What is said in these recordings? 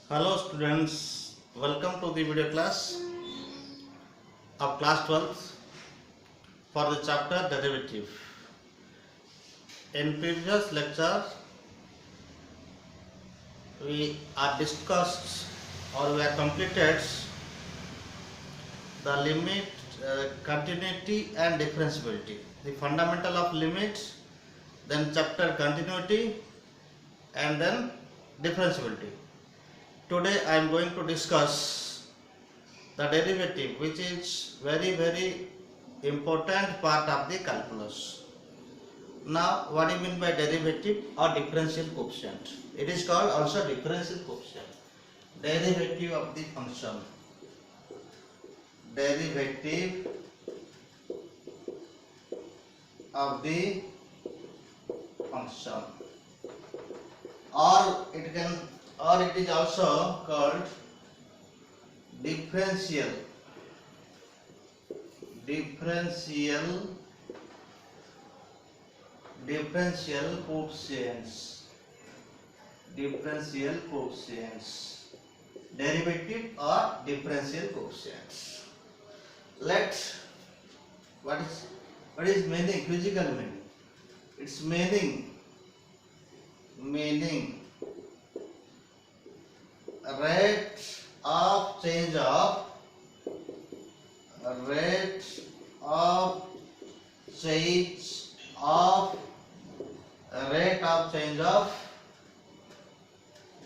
Hello students, welcome to the video class of class 12 for the chapter derivative. In previous lecture we are discussed or we have completed the limit, continuity and differentiability, the fundamental of limits, then chapter continuity and then differentiability. Today I am going to discuss the derivative, which is very important part of the calculus. Now what do you mean by derivative or differential coefficient? It is called also differential coefficient. Derivative of the function. Derivative of the function. Or it is also called differential coefficients, derivative or differential coefficients. What is meaning, physical meaning? Its meaning rate of change of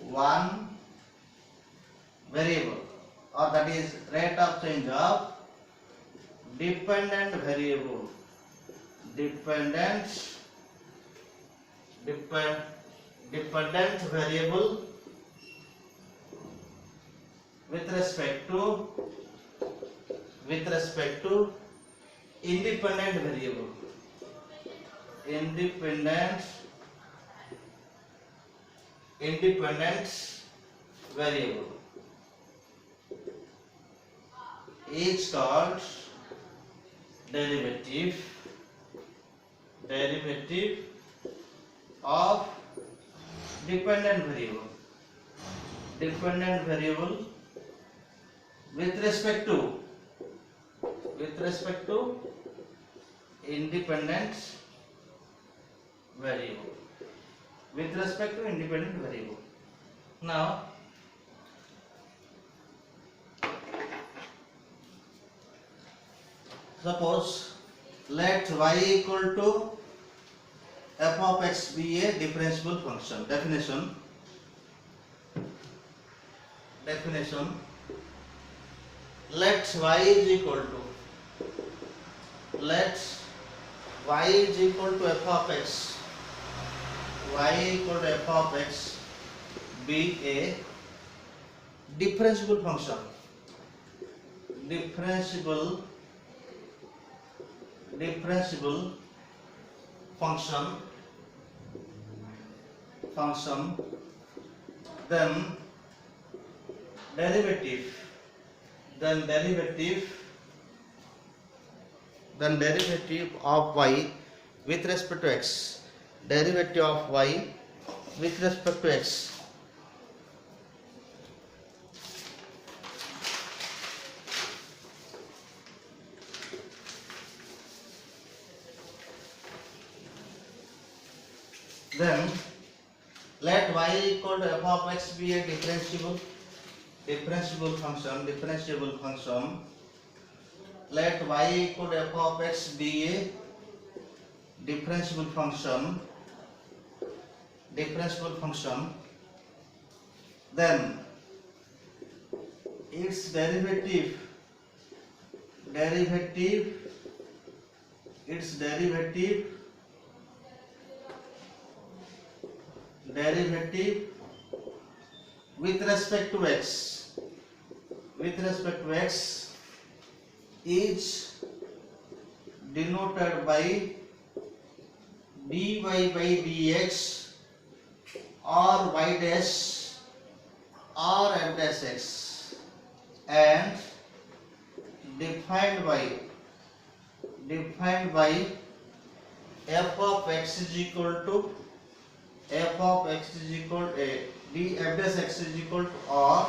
one variable, or that is rate of change of dependent variable with respect to independent variable. Is called derivative of dependent variable with respect to independent variable. Now suppose let y equal to f of x be a differentiable function. Definition. Let y is equal to f of x. Be a differentiable function. Then derivative of y with respect to x. Derivative of y with respect to x. Then let y equal to f of x be a differentiable function. Let y equal to f of x be a differentiable function. Then its derivative with respect to x is denoted by dy by dx or y dash or f dash x, and defined by f of x is equal to f of x is equal to d f dash x is equal to or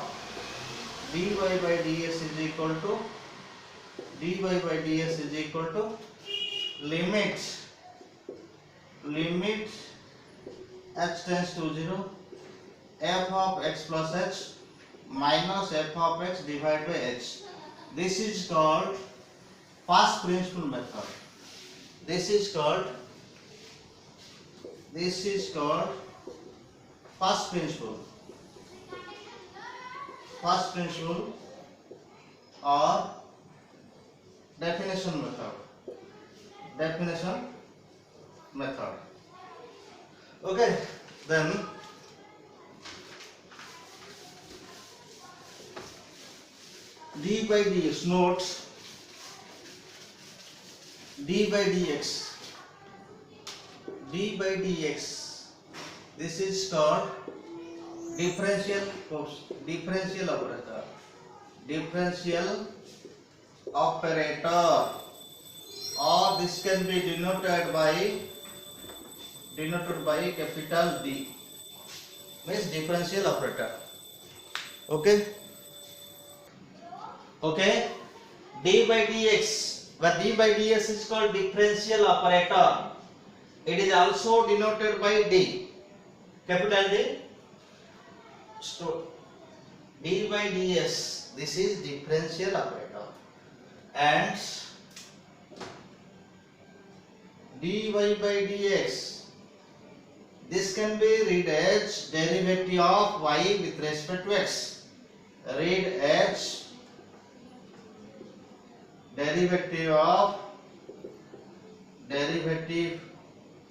dy by ds is equal to dy by ds is equal to limit h tends to 0 f of x plus h minus f of x divided by h. This is called first principle method. This is called first principle. First principle or definition method. Definition method. Okay, then d by dx notes d by dx this is called differential operator or this can be denoted by capital D, means differential operator. Okay, d by dx, but d by ds is called differential operator. It is also denoted by D, capital D. So d by ds, this is differential operator, and dy by dx, this can be read as derivative of y with respect to x. Read as derivative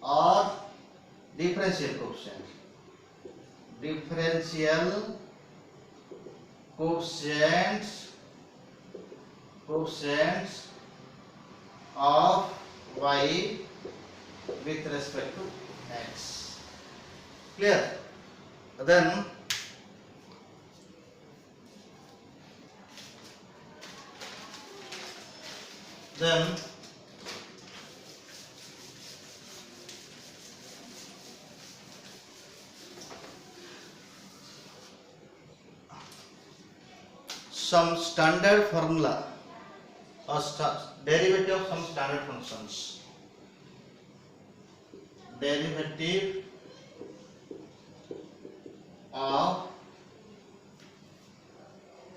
or differential coefficient. Differential coefficient of y with respect to x. Clear? Then some standard formula or derivative of some standard functions. Derivative of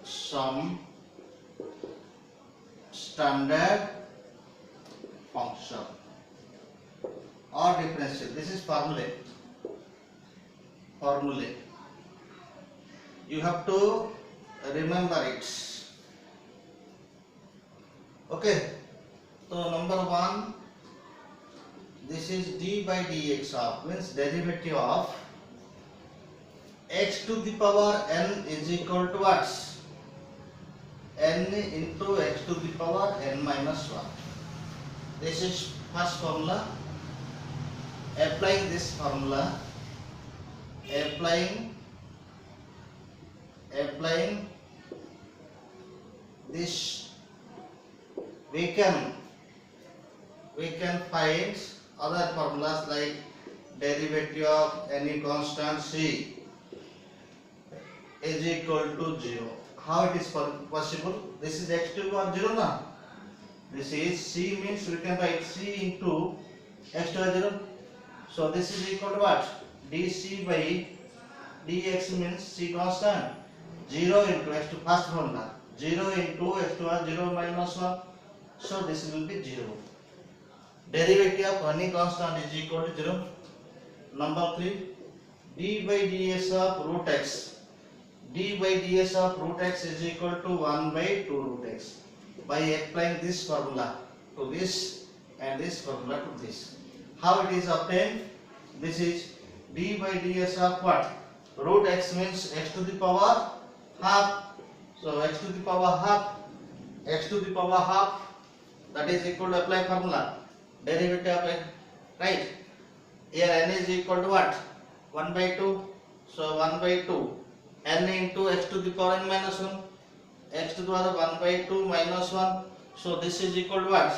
some standard function or differential. This is formulae. You have to remember it. Okay, so number 1, this is d by dx of, means derivative of x to the power n is equal to what? N into x to the power n minus 1. This is first formula. Applying this formula, applying this, we can find other formulas like derivative of any constant c is equal to 0. How it is possible? This is x to the power 0 now. This is c, means we can write c into x to the power 0. So this is equal to what? dc by dx means c constant. 0 into x to first formula. 0 into x to the power 0 minus 1. So this will be 0. Derivative of any constant is equal to 0. Number 3, d by ds of root x. D by ds of root x is equal to 1 by 2 root x. By applying this formula to this and this formula to this. How it is obtained? This is d by ds of what? Root x means x to the power half. So x to the power half, that is equal to apply formula. Derivative of x, right? Here n is equal to what? 1 by 2. So 1 by 2. N into x to the power n minus 1. X to the power 1 by 2 minus 1. So this is equal to what?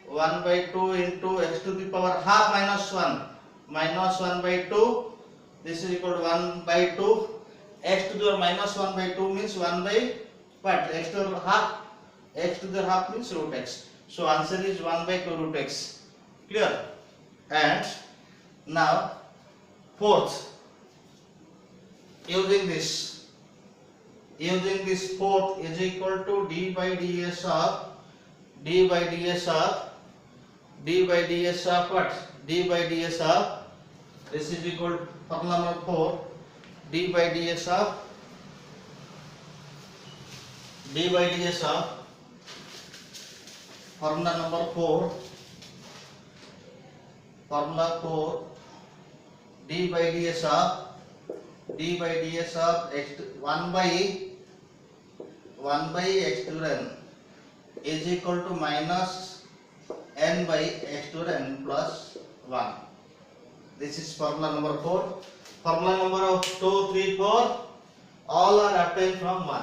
1 by 2 into x to the power half minus 1. Minus 1 by 2. This is equal to 1 by 2. X to the power minus 1 by 2 means 1 by what? X to the power half. X to the power half means root x. So answer is 1 by 2 root x. Clear? And now fourth, using this fourth is equal to d by ds of what? D by ds of, this is equal to formula number 4, d by ds of formula number 4, d by ds of x 1 by x to the n is equal to minus n by x to the n plus 1. This is formula number 4. Formula number 2, 3, 4 all are obtained from 1.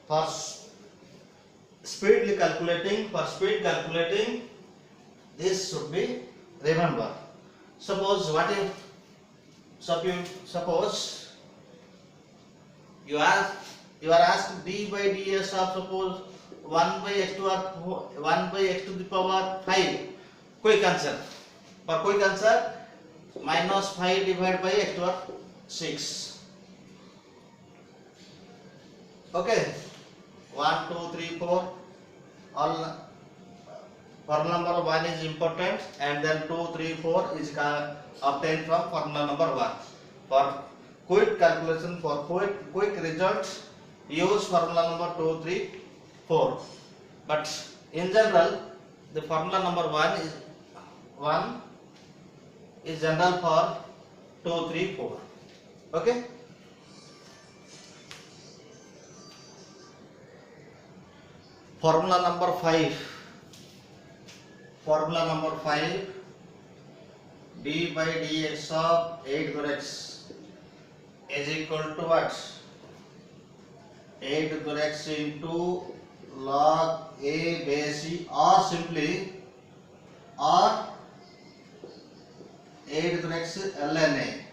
For speed calculating, this should be remember. Suppose you are asked d by ds of suppose 1 by x to the power 5. Quick answer. For quick answer, minus 5 divided by x to the power 6. Okay. 1, 2, 3, 4. All formula number 1 is important, and then 2, 3, 4 is obtained from formula number 1. For quick calculation, for quick results, use formula number 2, 3, 4. But in general, the formula number 1 is general for 2, 3, 4. Okay. Formula number 5, d by dx of 8 to x is equal to what? 8 to x into log a base c, or simply 8 to x ln a.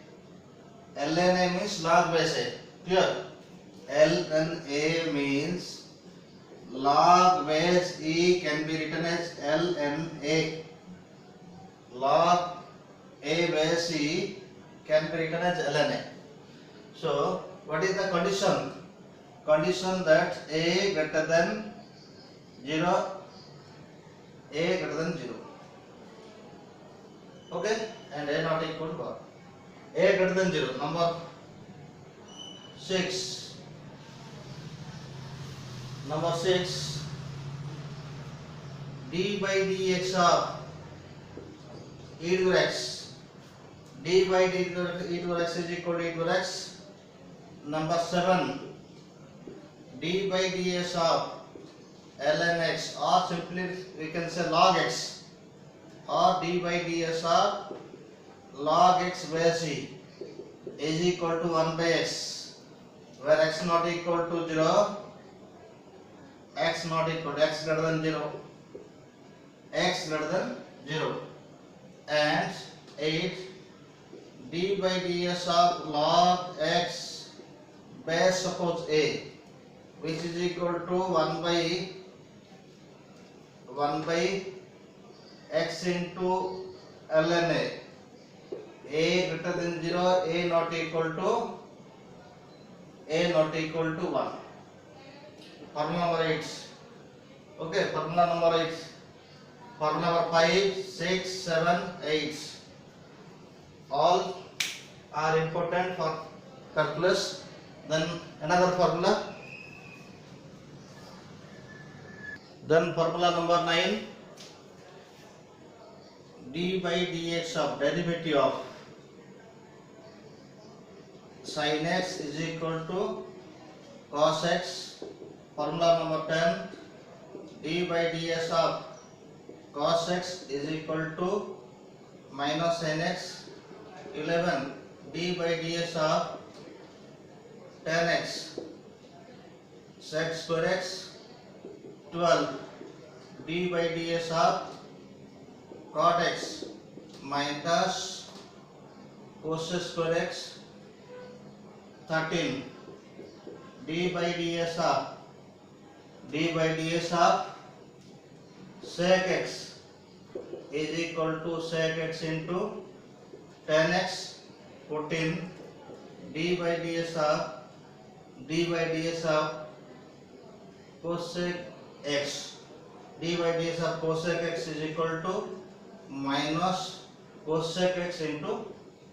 ln a means log base a. Clear? ln a means log base e can be written as ln a. Log a base e can be written as ln a. So what is the condition? Condition that a greater than 0. Okay, and a not equal to 1. A greater than 0. Number 6. D by dx of e to x. D by e to x is equal to e to x. Number 7. D by ds of ln x, or simply we can say log x, or d by ds of log x base e is equal to 1 by x, where x not equal to 0, x greater than 0, and 8 d by ds of log x base suppose a, which is equal to 1 by x into ln a greater than 0, a not equal to 1. Formula number 8. Okay, formula number 8. Formula number 5, 6, 7, 8. All are important for calculus. Then another formula. Then formula number 9. D by dx of derivative of sin x is equal to cos x. Formula number 10. D by ds of cos x is equal to minus sin x. 11. D by ds of tan x sec square x. 12. D by ds of cot x minus cos square x, 13 d by ds of sec x is equal to sec x into tan x, 14 d by ds of cosec x, d by ds of cosec x is equal to minus cosec x into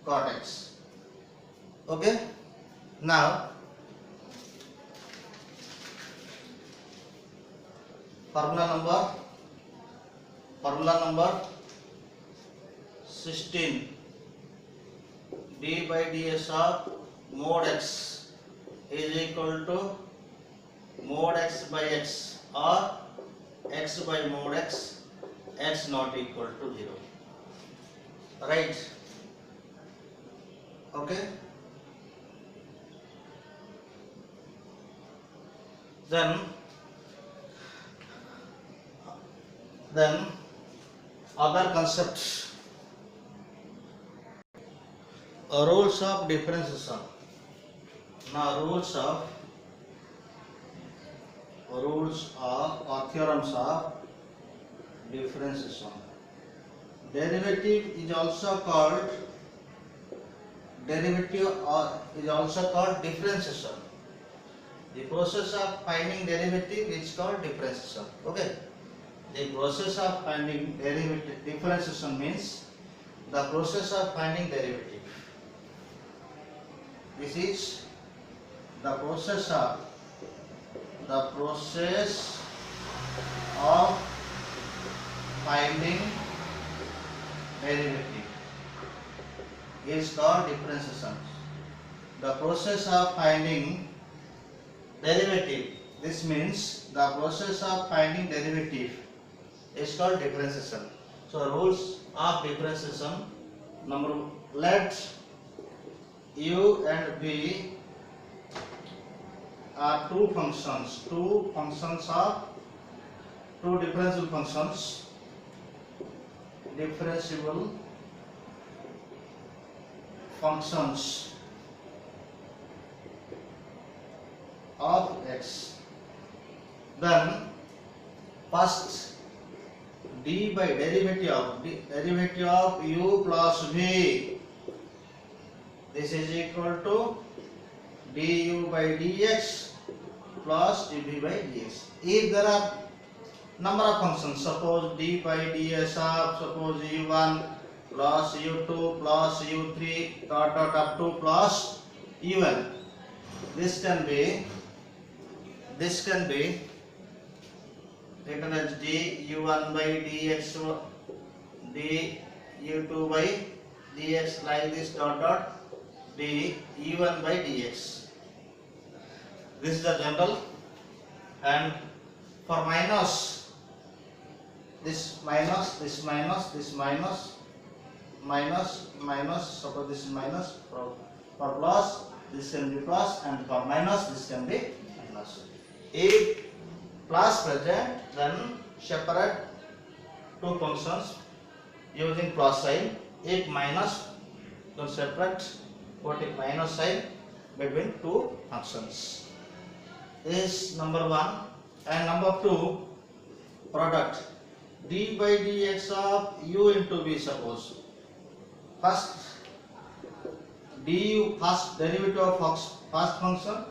cot x. Okay, now formula number 16, d by ds of mod x is equal to mod x by x or x by mod x, x not equal to 0, right? Okay, then other concepts, rules of differentiation. Now rules or theorems of differentiation. Derivative is also called differentiation. The process of finding derivative is called differentiation. Okay, the process of finding differentiation means the process of finding derivative. This is the process of finding derivative is called differentiation. The process of finding derivative, this means the process of finding derivative is called differentiation. So rules of differentiation, let u and v are two differentiable functions of x. Then first d by derivative of u plus v, this is equal to du by dx plus dv by dx. If there are number of functions, suppose d by ds of suppose u1 plus u2 plus u3 dot up to plus un, this can be written as d u1 by dx d u2 by dx like this dot d u1 by dx. This is the general. And for minus, this minus, suppose this is minus, for plus this can be plus, and for minus this can be minus. If plus present, then separate two functions using plus sign. If minus, then separate putting minus sign between two functions. This is number 1. And number 2, product d by dx of u into v. Suppose first derivative of first function,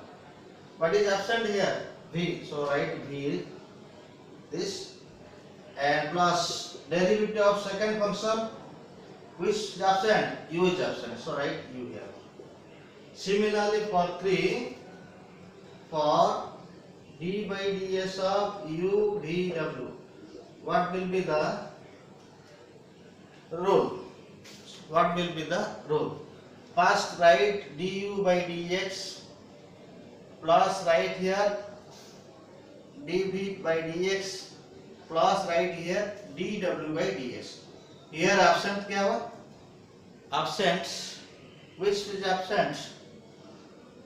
what is absent here? V. So write v this, and plus derivative of second function, which is absent? U is absent. So write u here. Similarly for 3, for d by ds of u dw, what will be the rule? First write du by dx plus write here dv by dx plus write here dw by dx. Here absent क्या हुआ? Absent. Which is absent?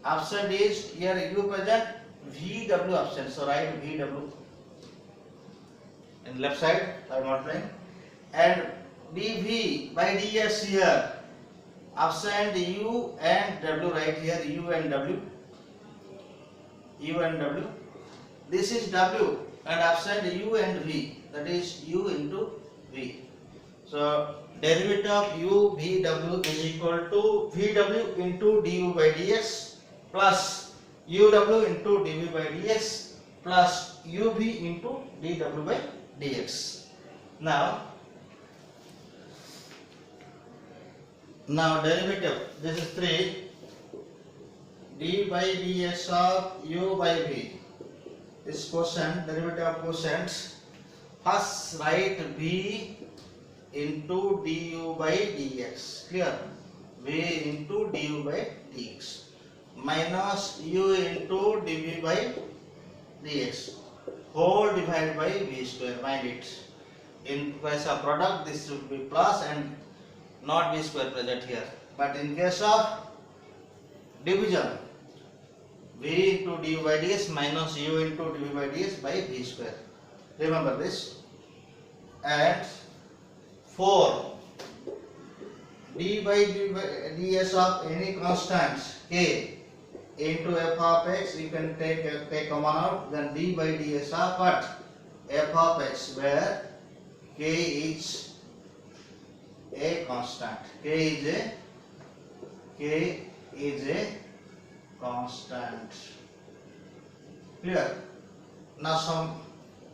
Absent is here u present, vw absent. So write vw in left side. I am not writing. And dv by ds here Absent u and w, right here u and w, u and w. This is w and absent u and v, that is u into v. So derivative of u v w is equal to vw into du by dx plus uw into dv by dx plus uv into dw by dx. Now derivative, this is 3 d by dx of u by v. This quotient, derivative of quotient. First write v into du by dx. Clear? V into du by dx minus u into dv by dx whole divided by v square. Mind it. In case of product, this should be plus and not v square present here. But in case of division, v into du by dx minus u into dv by dx by v square. Remember this. And 4 d by ds of any constant k into f of x, you can take common out, then d by ds of what? F of x, where k is a constant. K is a constant. Clear? Now some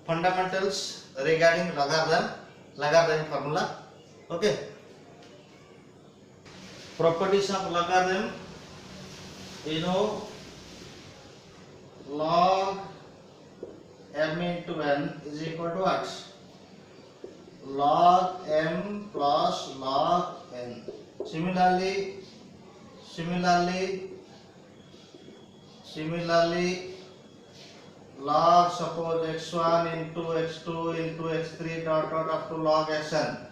fundamentals regarding logarithm formula. Okay. Properties of logarithm. You know, log m into n is equal to what? Log m plus log n. Similarly, log, suppose x1 into x2 into x3 dot up to log xn.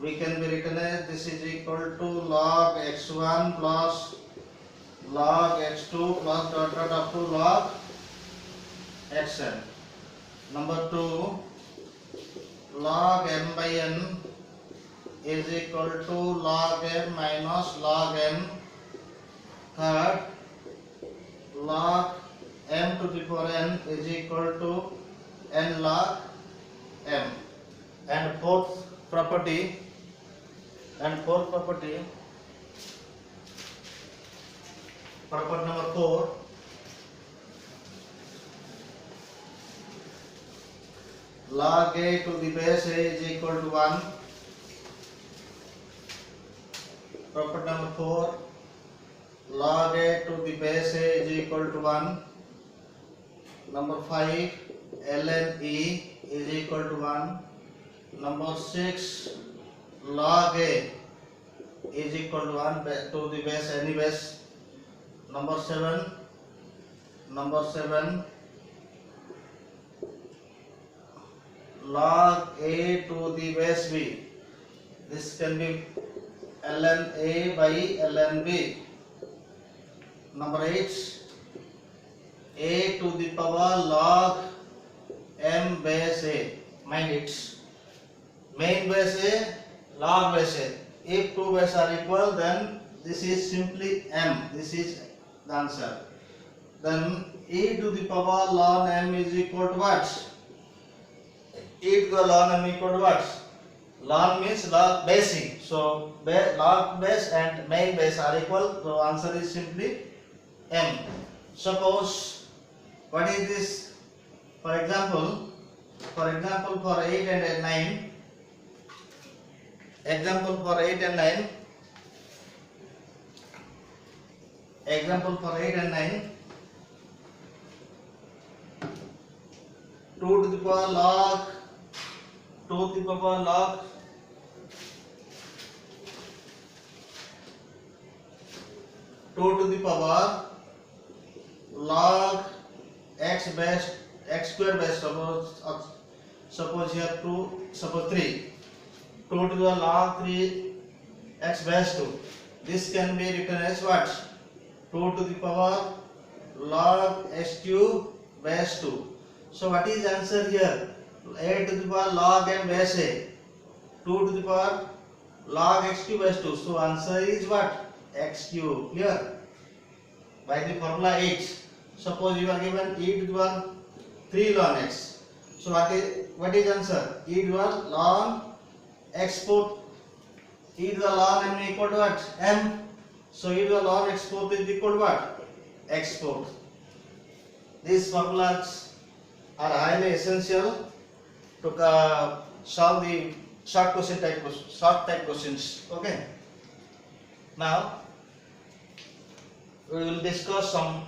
We can be written as this is equal to log x1 plus log x2 plus dot up to log xn. Number 2, log m by n is equal to log m minus log n. Third, log m to the power n is equal to n log m. And fourth property, property number 4, log a to the base a is equal to 1. Property number 4, log a to the base a is equal to 1. Number 5, ln e is equal to 1. Number 6, log a is equal to 1 to the base, any base. Number 7, log a to the base b. This can be ln a by ln b. Number 8, a to the power log m base a. Mind it. Main base a, log base a. If two bases are equal, then this is simply m. This is the answer. Then e to the power log m is equal to what? E to the log m equal to what? Log means log base. So log base and main base are equal. So answer is simply m. Suppose, what is this? For example, for 8 and 9. Example for 8 and 9. 2 to the power log 2 to the power log 2 to the power log x square base. Suppose here 2, suppose 3. 2 to the log 3 x base 2. This can be written as what? 2 to the power log x cube base 2. So what is answer here? A to the power log m base a. 2 to the power log x cube is 2. So answer is what? X cube. Clear? By the formula h. Suppose you are given e to the power 3 ln x. So what is answer? E to the power ln x fourth. E to the ln m equal to what? M. So e to the ln x fourth is equal to what? X fourth. These formulas are highly essential to solve the short type questions. Okay. Now we will discuss some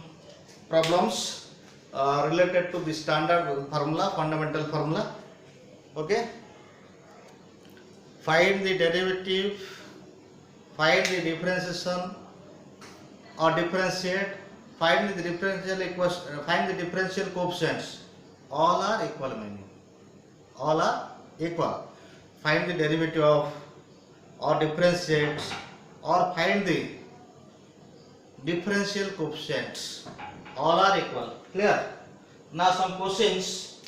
problems related to the standard formula, fundamental formula. Okay. Find the derivative, find the differentiation or differentiate, find the differential coefficients. All are equal meaning. All are equal. Find the derivative of or differentiate or find the differential coefficients. All are equal. Clear? Now some questions.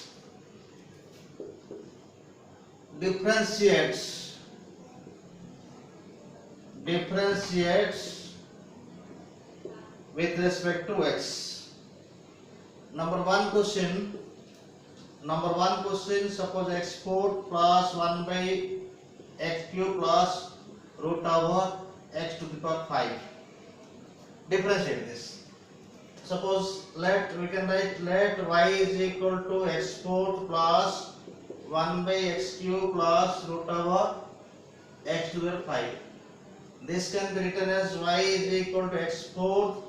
Differentiates with respect to x. Number one question, suppose x4 plus 1 by x cube plus root over x to the power 5. Differentiate this. Suppose we can write let y is equal to x4 plus 1 by x cube plus root over x to the power 5. This can be written as y is equal to x4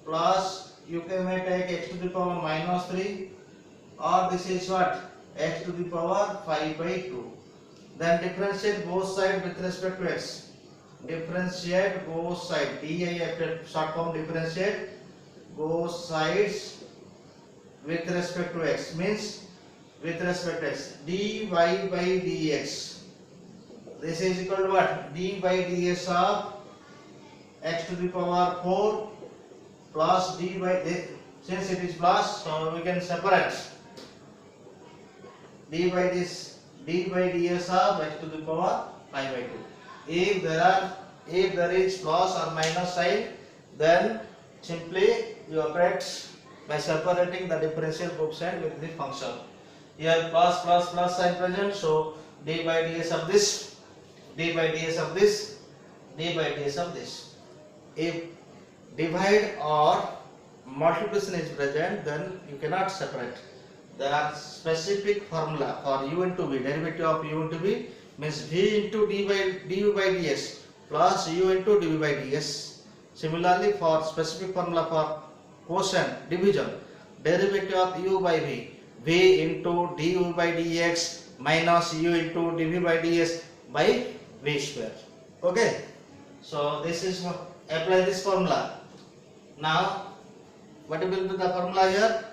plus you may take x to the power minus 3, or this is what? X to the power 5 by 2. Then differentiate both sides with respect to x. Differentiate both sides. DI after short form differentiate both sides with respect to x means with respect to x. dy by dx. This is equal to what? d by ds of x to the power 4 plus d by since it is plus, so we can separate d by ds of x to the power 5 by 2. If there is plus or minus sign, then simply you operate by separating the differential coefficient with the function. Here plus sign present, so d by ds of this, d by ds of this, d by ds of this. If divide or multiplication is present, then you cannot separate. There are specific formula for u into v. Derivative of u into v means v into du by ds plus u into dv by ds. Similarly, for specific formula for quotient division, derivative of u by v into du by dx minus u into dv by ds by v square. Okay. So this is apply this formula. Now what will be the formula here?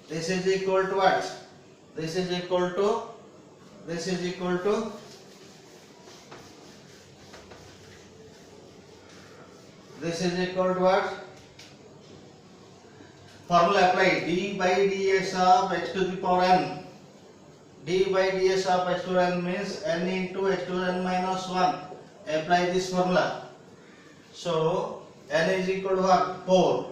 This is equal to what? This is equal to what? Formula apply d by ds of x to the power n. d by ds of x to the n means n into x to the n minus 1. Apply this formula. So n is equal to what? 4.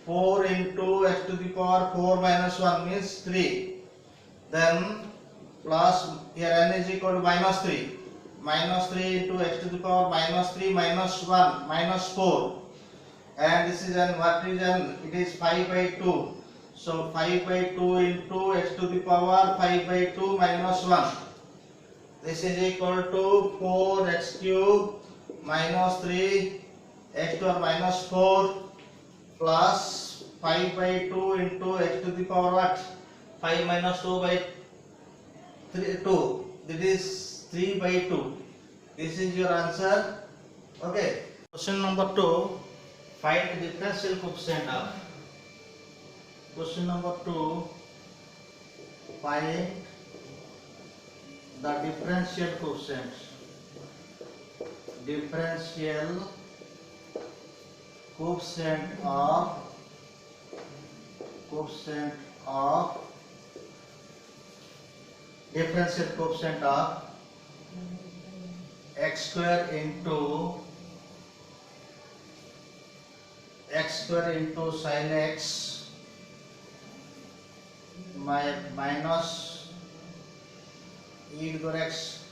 4 into x to the power 4 minus 1 means 3. Then plus here n is equal to minus 3. Minus 3 into x to the power minus 3 minus 1 minus 4. And this is n, what is n? It is 5 by 2. So 5 by 2 into x to the power 5 by 2 minus 1. This is equal to 4x cube minus 3 x to the minus 4 plus 5 by 2 into x to the power what? 5 minus 2 by 2. This is 3 by 2. This is your answer. Okay. Question number 2. Find the differential coefficient of. Question number 2. Find the differential coefficient. Differential coefficient of x square into sin x minus e to the power x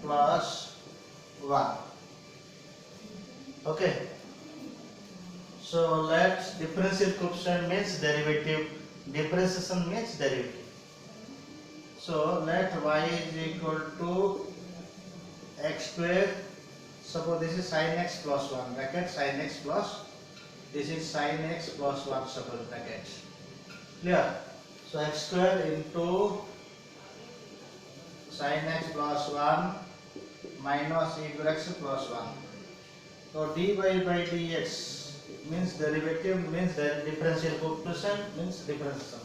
plus 1. Okay. So let differential coefficient means derivative, differentiation means derivative. So let y is equal to x square. Suppose this is sin x plus 1 bracket sin x plus, this is sin x plus 1 suppose bracket. Clear? So x square into sin x plus 1 minus e to x plus 1. So dy by dx means derivative means the differential coefficient means differentiation.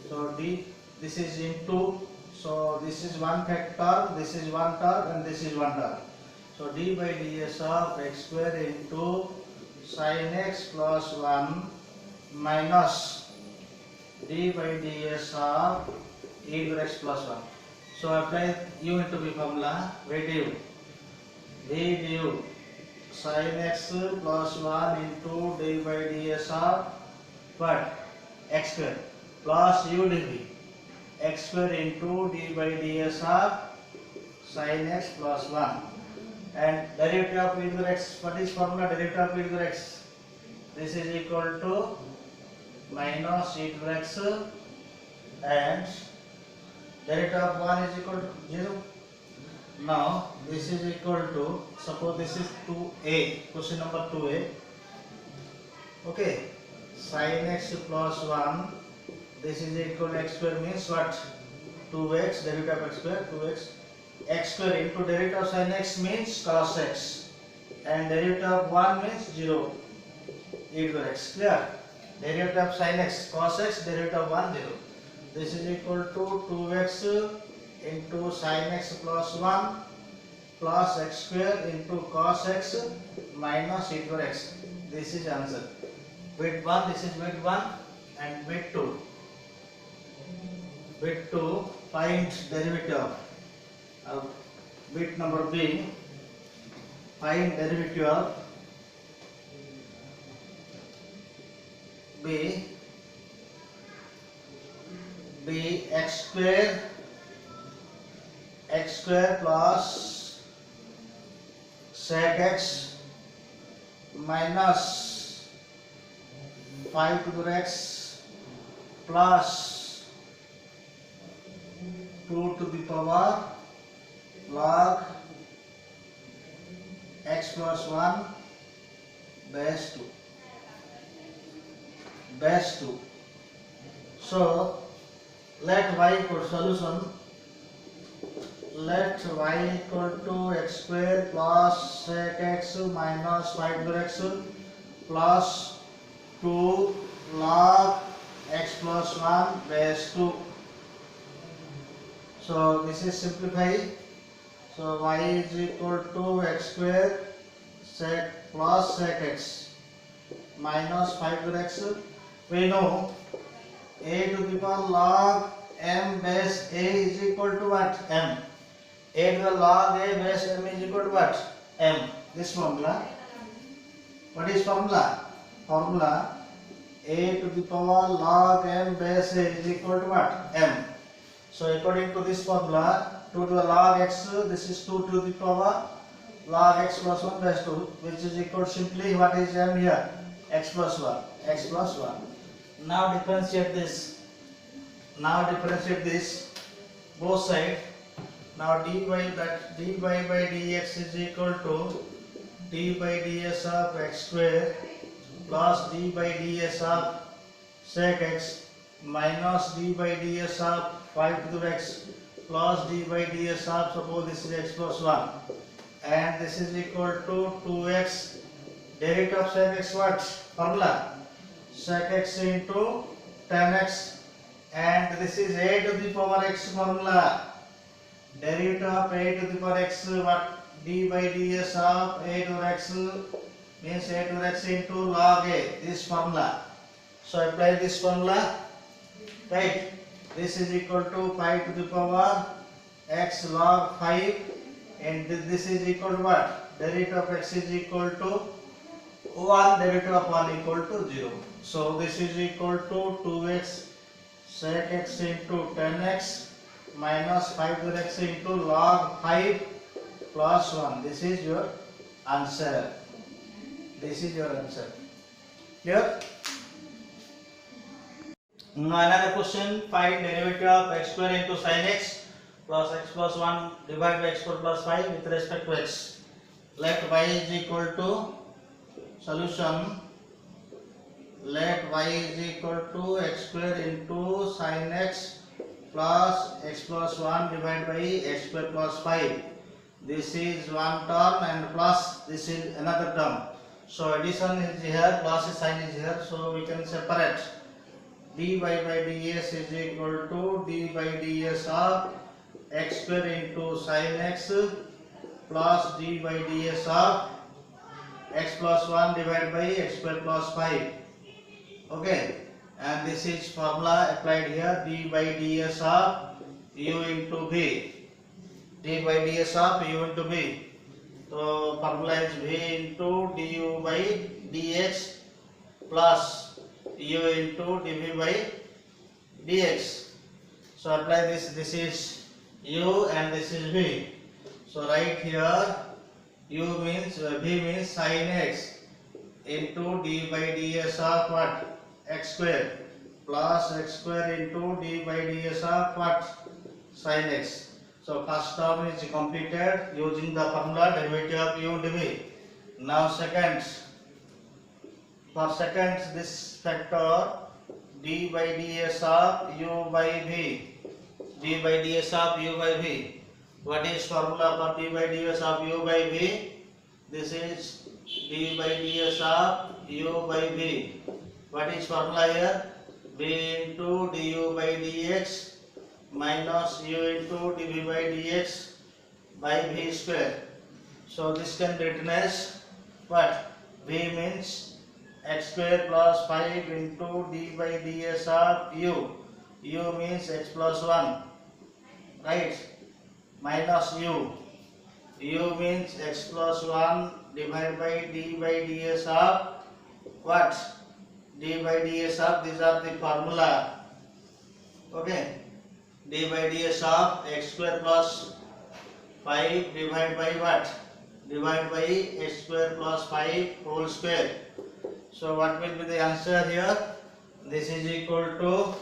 So this is into, so this is one factor, this is one term and this is one term. So d by ds of x square into sin x plus 1 minus d by ds of e to x plus 1. So apply u into v formula, v du sin x plus 1 into d by ds of what? X square plus u dv x square into d by ds of sin x plus 1 and derivative of e to the x. What is formula? Derivative of e to the x. This is equal to minus e to the x and derivative of 1 is equal to 0. Now this is equal to, suppose this is 2a, question number 2a. Okay, sin x plus 1, this is equal to x square means what? 2x, derivative of x square, 2x. X square into derivative of sin x means cos x and derivative of 1 means 0, e to the x. Clear? Derivative of sin x, cos x, derivative of 1, 0. This is equal to 2x into sin x plus 1 plus x square into cos x minus e to the x. This is answer. Bit 1, this is bit 1 and bit 2. Bit 2, find derivative of bit number b, find derivative of b x square plus sec x minus 5 to the x plus 2 to the power log x plus 1 base 2. So let y equal to solution. Let y equal to x square plus sec x minus 5 to x plus 2 log x plus 1 base 2. So this is simplify. So y is equal to x square sec plus sec x minus 5 to x. We know a to the power log m base a is equal to what? M. A to the log a base m is equal to what? M. This formula. What is formula? Formula a to the power log m base a is equal to what? M. So according to this formula, 2 to the log x, this is 2 to the power log x plus 1 base 2, which is equal to simply what is m here? X plus 1. X plus 1. Now differentiate this. Both sides. Now dy by dx is equal to d by ds of x square plus d by ds of sec x minus d by ds of 5 to the x plus d by ds of, suppose this is x plus 1 and this is equal to 2x derivative of sec x. What formula? Sec x into tan x and this is a to the power x formula. Derivative of a to the power x, what? D by ds of a to the x means a to the x into log a, this formula. So apply this formula, right? This is equal to 5 to the power x log 5, and this is equal to what? Derivative of x is equal to 1, derivative of 1 equal to 0. So this is equal to 2x sec x into 10x minus 5x into log 5 plus 1. This is your answer. This is your answer. Clear? Now another question. Find derivative of x square into sin x plus x plus 1 divided by x square plus 5 with respect to x. Let y is equal to solution. Let y is equal to x square into sin x plus x plus 1 divided by x square plus 5. This is one term and plus this is another term. So addition is here, plus sign is here. So we can separate. dy by ds is equal to d by ds of x square into sin x plus d by ds of x plus 1 divided by x square plus 5. Okay, and this is formula applied here. D by ds of u into v. D by ds of u into v. So formula is v into du by dx plus u into dv by dx. So apply this. This is u and this is v. So right here u means v means sin x into d by ds of what? X square plus x square into d by ds of what? Sin x. So first term is completed using the formula derivative of u dv. Now second, for seconds this factor d by ds of u by v. D by ds of u by v. What is formula for d by ds of u by v? This is d by ds of u by v. What is formula here? v into du by dx minus u into dv by dx by v square. So this can be written as what? V means x square plus 5 into d by ds of u. U means x plus 1, right? Minus u. U means x plus 1 divided by d by ds of what? D by ds of, these are the formula. Okay. D by ds of x square plus 5 divided by what? Divided by x square plus 5 whole square. So what will be the answer here? This is equal to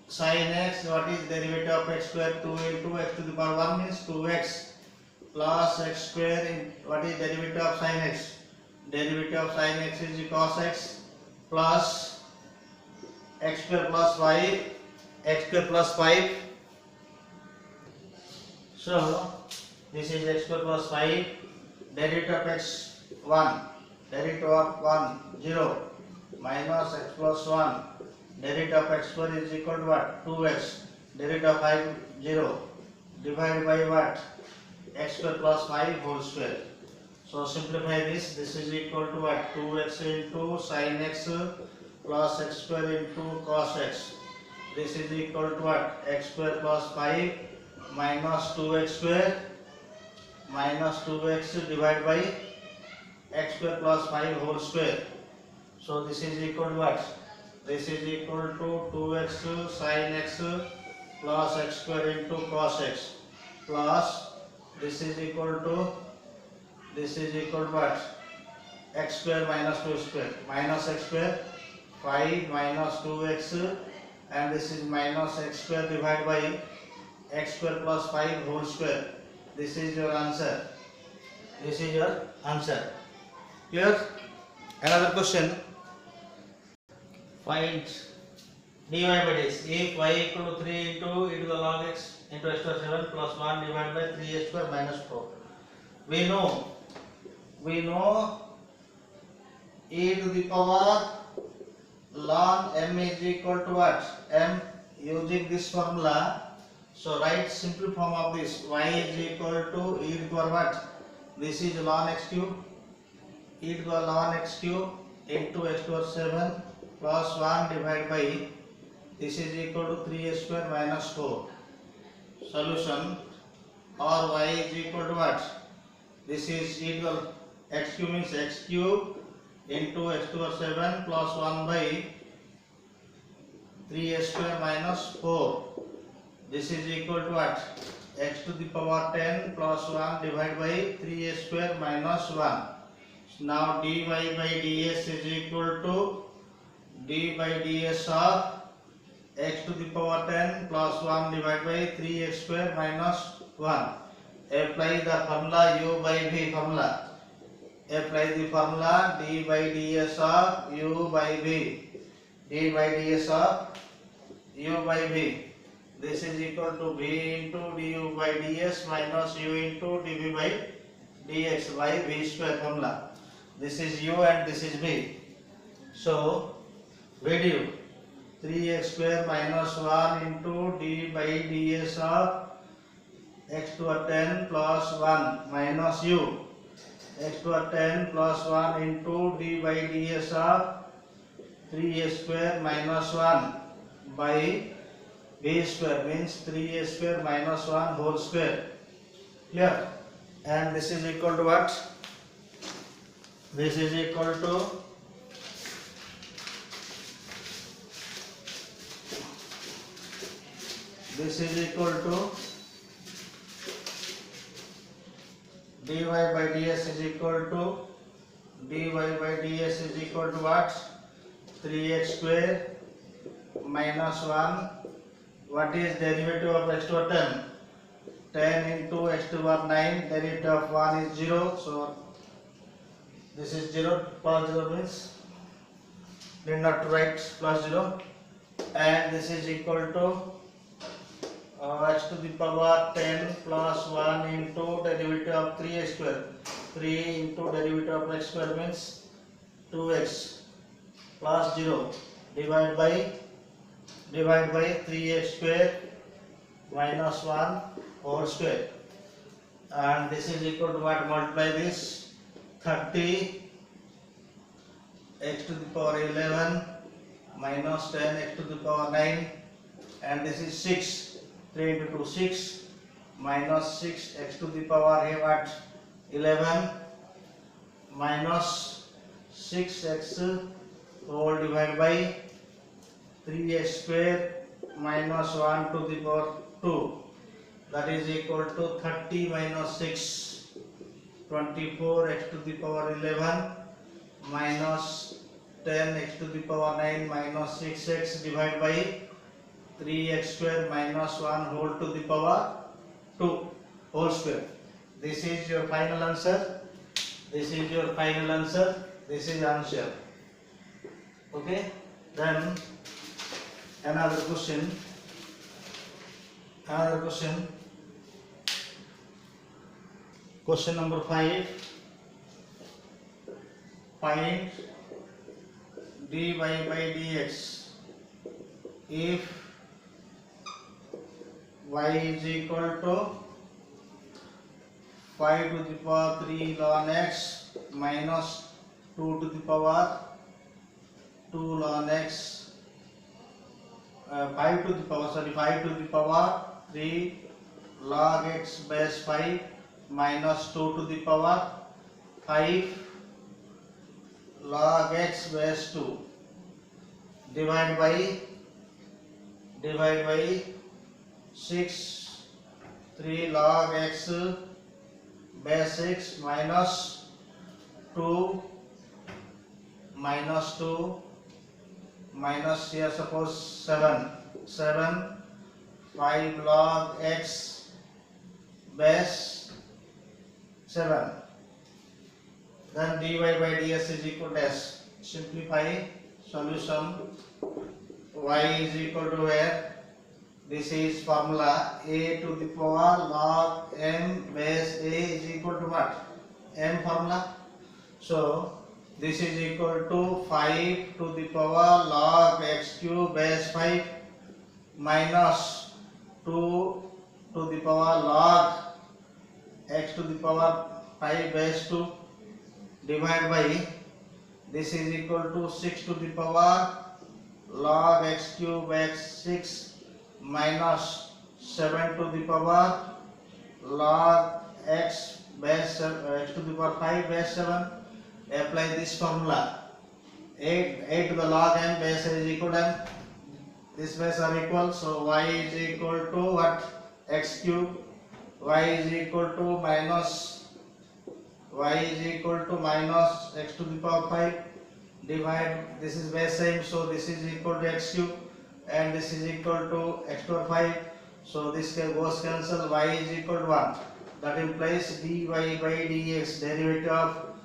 sin x. What is derivative of x square? 2 into x to the power 1 means 2x plus x square. In what is derivative of sin x? Derivative of sin x is cos x plus x square plus 5. X square plus 5. So this is x square plus 5. Derivative of x 1. Derivative of 1 0 minus x plus 1. Derivative of x square is equal to what? 2x. Derivative of 5 0 divided by what? X square plus 5 whole square. So simplify this. This is equal to what? 2x into sin x plus x square into cos x. This is equal to what? X square plus 5 minus 2x square minus 2x divided by x square plus 5 whole square. So this is equal to what? This is equal to 2x sin x plus x square into cos x plus this is equal to what? X square minus 2 square minus x square 5 minus 2x and this is minus x square divided by x square plus 5 whole square. This is your answer. This is your answer. Clear? Another question. Find dy by dx. If y equal to 3 into e to the log x into x to the 7 plus 1 divided by 3 square minus 4. We know e to the power ln m is equal to what? M using this formula. So write simple form of this. Y is equal to e to the power what? This is ln x cube. E to the ln x cube into x to the 7 plus 1 divided by this is equal to 3 square minus 4. solution or y is equal to what? This is equal x cube means x cube into x to the power 7 plus 1 by 3 s square minus 4. This is equal to what? X to the power 10 plus 1 divided by 3 s square minus 1. Now dy by ds is equal to d by ds of x to the power 10 plus 1 divided by 3x square minus 1. Apply the formula u by v formula. Apply the formula d by ds of u by v. d by ds of u by v. This is equal to v into du by ds minus u into dv by dx by v square formula. This is u and this is v. So v du 3x square minus 1 into d by ds of x to the 10 plus 1 minus u. X to the 10 plus 1 into d by ds of 3s square minus 1 by b square means 3s square minus 1 whole square. Clear? And this is equal to what? This is equal to dy by ds is equal to what? 3x square minus 1. What is derivative of x to the 10? 10 into x to the power 9. Derivative of 1 is 0. So this is 0. Plus 0 means need not to write plus 0. And this is equal to x to the power 10 plus 1 into derivative of 3x square. 3 into derivative of x square means 2x plus 0 divided by 3x square minus 1 whole square. And this is equal to what? Multiply this 30 x to the power 11 minus 10 x to the power 9, and this is 6. 3 into 2 6 minus 6 x to the power what? 11 minus 6x whole divided by 3x square minus 1 to the power 2. That is equal to 30 minus 6, 24 x to the power 11 minus 10 x to the power 9 minus 6x divided by 3x square minus 1 whole to the power 2 whole square. This is your final answer. This is your final answer. This is answer. Okay. Then another question. Question number 5. Find dy by dx if y is equal to 5 to the power 3 ln x minus 2 to the power 2 ln x 5 to the power 3 log x base 5 minus 2 to the power 5 log x base 2 divided by 6 3 log x base 6 minus 2 minus here suppose 7 5 log x base 7. Then dy by ds is equal to s. Simplify solution. Y is equal to where? This is formula a to the power log m base a is equal to what? M formula. So this is equal to 5 to the power log x cube base 5 minus 2 to the power log x to the power 5 base 2 divided by this is equal to 6 to the power log x cube x 6 minus 7 to the power log x base 7, x to the power 5 base 7. Apply this formula. 8 to the log m base is equal to m. This base are equal, so y is equal to what? X cube. Y is equal to minus x to the power 5. Divide, this is base same, so this is equal to x cube and this is equal to x to the power 5. So this goes cancel. Y is equal to 1. That implies dy by dx, derivative of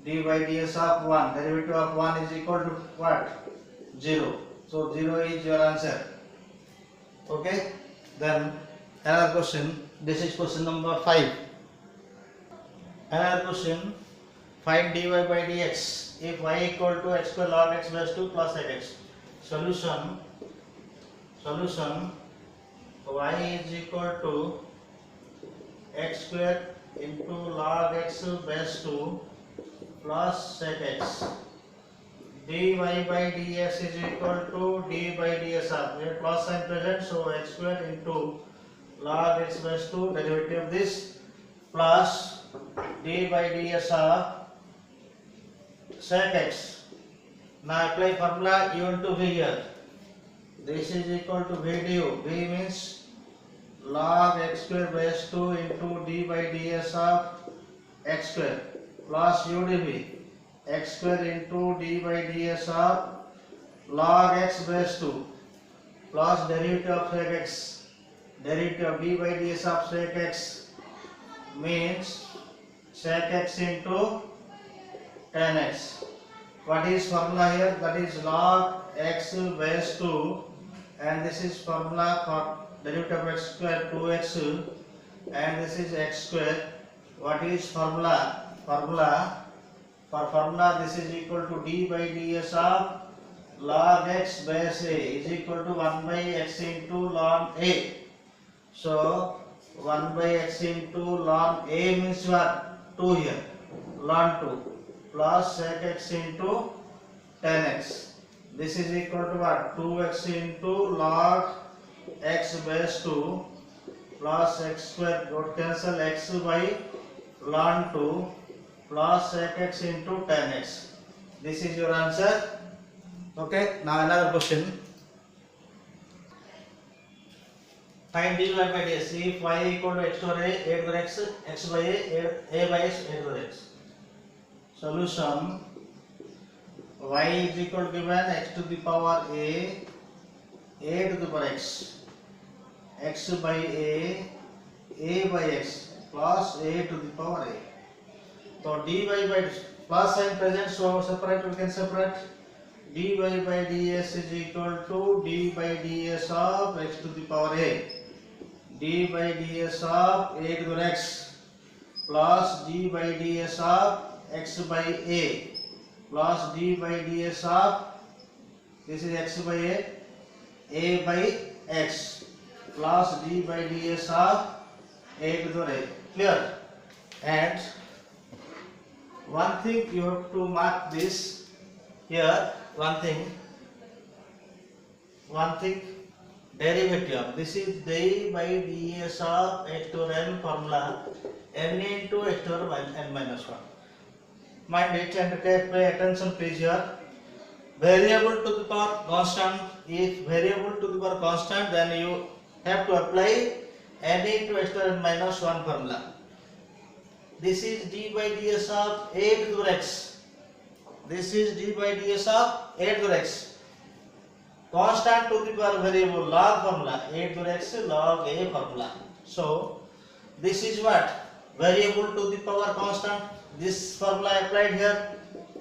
dy by dx of 1. Derivative of 1 is equal to what? 0. So 0 is your answer. Okay. Then another question. This is question number 5. Another question. Find dy by dx if y equal to x square log x base 2 plus x. Solution. Y is equal to x square into log x base 2 plus sec x. dy by dx is equal to d by ds of, here plus sign present, so x square into log x base 2 derivative of this plus d by ds of sec x. Now apply formula u into v here. This is equal to v du. V means log x square base 2 into d by ds of x square plus u dv. X square into d by ds of log x base 2 plus derivative of sec x. Derivative of d by ds of sec x means sec x into tan x. What is formula here? That is log x base 2 and this is formula for derivative of x square 2x and this is x square. What is formula? For formula this is equal to d by ds of log x base a is equal to 1 by x into log a. So 1 by x into log a means what? 2 here. Log 2 plus sec x into tan x. This is equal to what? 2x into log x base 2 plus x square, got cancel, x by log 2 plus sec x into tan x. This is your answer. Okay. Now another question. Find dy by dx if y equal to x to the a, a to the x, x by a by x, a to the x. Solution. Y is equal to given x to the power a to the power x by a by x plus a to the power a. So dy by plus sign present, so separate, we can separate. Dy by ds is equal to d by ds of x to the power a. D by ds of a to the x plus d by ds of x by a plus d by ds of, this is x by a by x plus d by ds of a to the a. Clear? And one thing you have to mark this here. One thing derivative. This is d by ds of x to the n formula n into x to the n minus 1. Mind it and pay attention please here. Variable to the power constant. If variable to the power constant, then you have to apply n into x to the n minus 1 formula. This is d by ds of a to the x. This is d by ds of a to the x. Constant to the power variable log formula, a to the x log a formula. So this is what? Variable to the power constant. This formula applied here,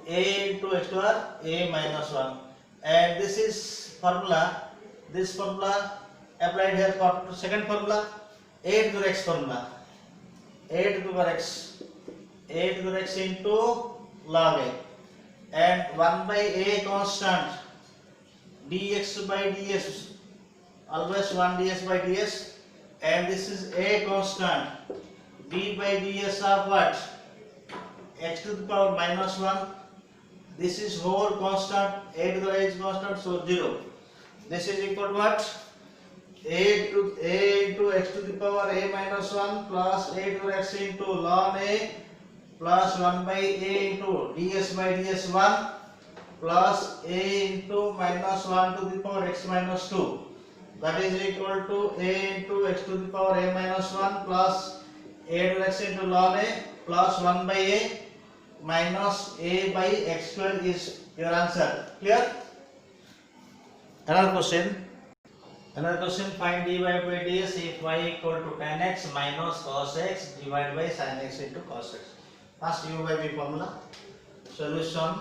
a into x to the a minus 1, and this is formula. This formula applied here for second formula, a to the x formula, a to the power x, a to the x into log a, and 1 by a constant, dx by ds, always 1 ds by ds, and this is a constant, d by ds of what? X to the power minus 1. This is whole constant, a to the a is constant, so 0. This is equal to what? a into x to the power a minus 1 plus a to x into ln a plus 1 by a into ds by ds1 plus a into minus 1 to the power x minus 2, that is equal to a into x to the power a minus 1 plus a to x into ln a plus 1 by a minus a by x square is your answer. Clear? Another question. Find dy by ds if y equal to tan x minus cos x divided by sin x into cos x. First u by v formula. Solution: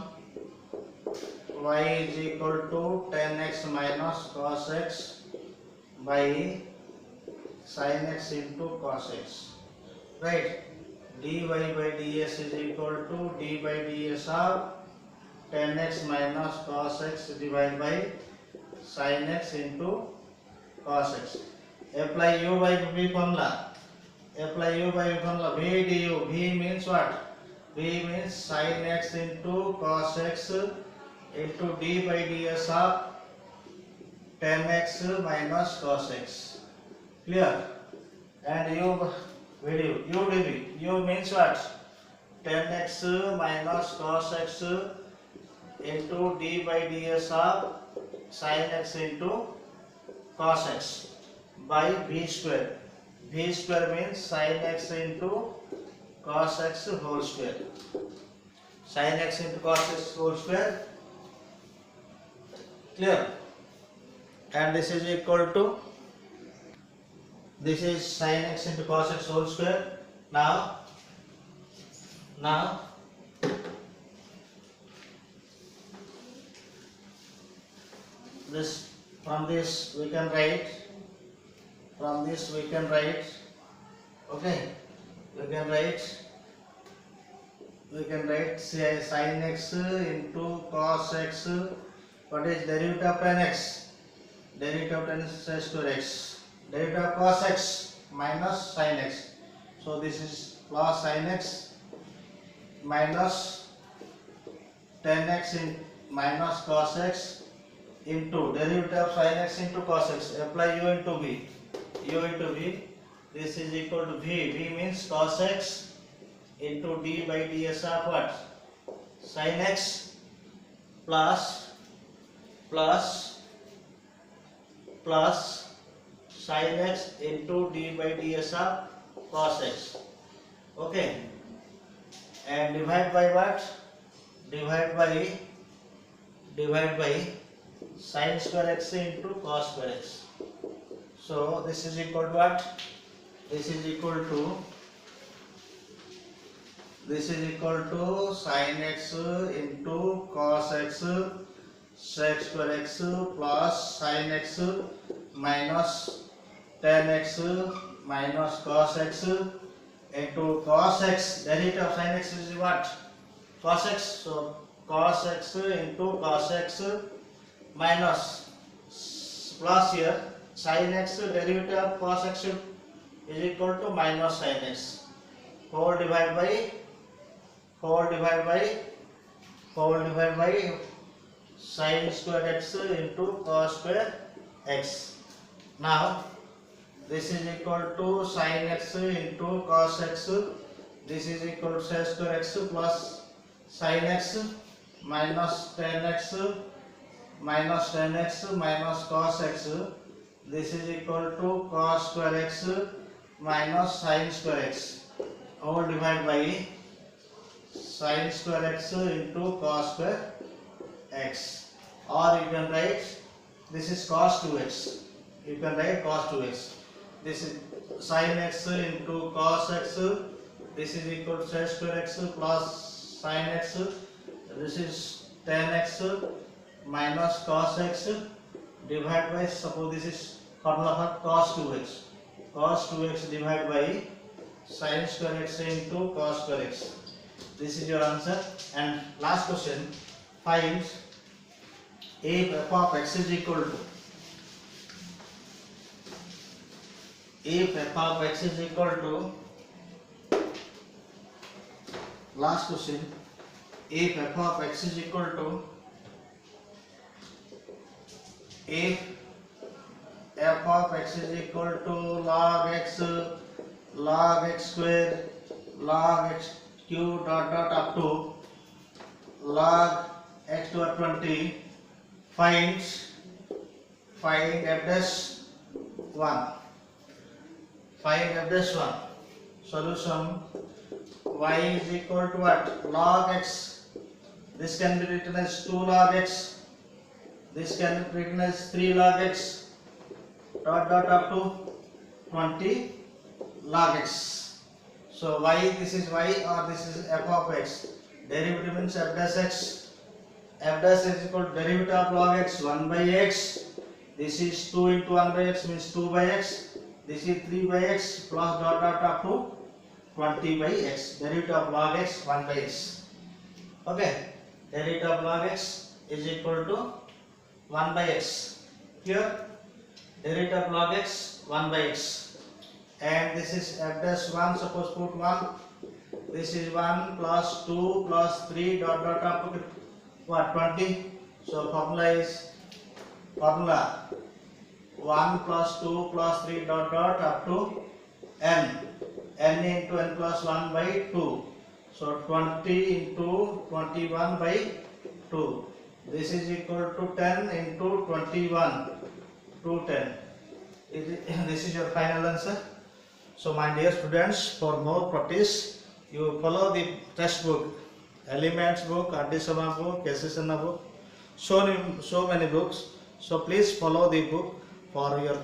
y is equal to tan x minus cos x by sin x into cos x. Right? dy by ds is equal to d by ds of tan x minus cos x divided by sin x into cos x. Apply u by v formula. V du. V means what? V means sin x into cos x into d by ds of tan x minus cos x. Clear? And u dv. U means what? Tan x minus cos x into d by ds of sin x into cos x by v square. V square means sin x into cos x whole square. Sin x into cos x whole square. Clear? And this is equal to, this is sin x into cos x whole square. Now this, from this we can write, okay, we can write sin x into cos x. What is derivative of tan x? Derivative of tan x square x. Derivative of cos x minus sin x. So this is plus sin x minus tan x in minus cos x into derivative of sin x into cos x. Apply u into v. This is equal to v. V means cos x into d by ds of what? Sin x plus sin x into d by ds of cos x. Okay. And divide by what? Divide by sin square x into cos square x. So this is equal to what? This is equal to sin x into cos x sec square x plus sin x minus tan x minus cos x into cos x. Derivative of sin x is what? Cos x. So cos x into cos x minus plus here sin x, derivative of cos x is equal to minus sin x whole divided by sin square x into cos square x. Now this is equal to sin x into cos x. This is equal to sin square x plus sin x minus tan x minus cos x. This is equal to cos square x minus sin square x whole divided by sin square x into cos square x. Or you can write, this is cos 2x. You can write cos 2x. This is sin x into cos x. This is equal to sin square x plus sin x. This is tan x minus cos x divided by, suppose this is formula for cos 2x. Cos 2x divided by sin square x into cos square x. This is your answer. And last question, find if f of x is equal to, last question, if f of x is equal to, if f of x is equal to log x square log x cube dot up to log x to the 20. Find f dash 1. Find f dash 1. Solution: y is equal to what? Log x. This can be written as 2 log x. This can be written as 3 log x. Dot up to 20 log x. So y, this is y or this is f of x. Derivative means f dash x. F dash is equal to derivative of log x 1 by x. This is 2 into 1 by x means 2 by x. This is 3 by x plus dot up to 20 by x. Derivative of log x 1 by x. Okay. Derivative of log x is equal to 1 by x. Here derivative of log x 1 by x. And this is f dash 1. Suppose put 1. This is 1 plus 2 plus 3 dot up to what? 20. So formula is 1 plus 2 plus 3 dot up to n into n plus 1 by 2. So 20 into 21 by 2. This is equal to 10 into 21 to 10. This is your final answer. So my dear students, for more practice, you follow the textbook, Elements book, Addisama book, Kesisana book, so many books. So please follow the book for your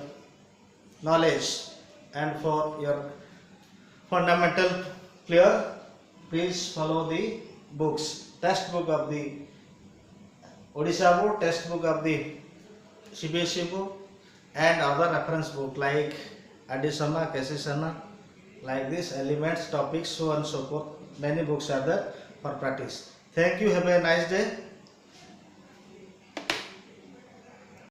knowledge and for your fundamental clear. Please follow the books, textbook of the Odisha book, textbook of the CBSE book, and other reference book like Addisama, Kesisana, like this, Elements, topics, so on and so forth. Many books are there for practice. Thank you. Have a nice day.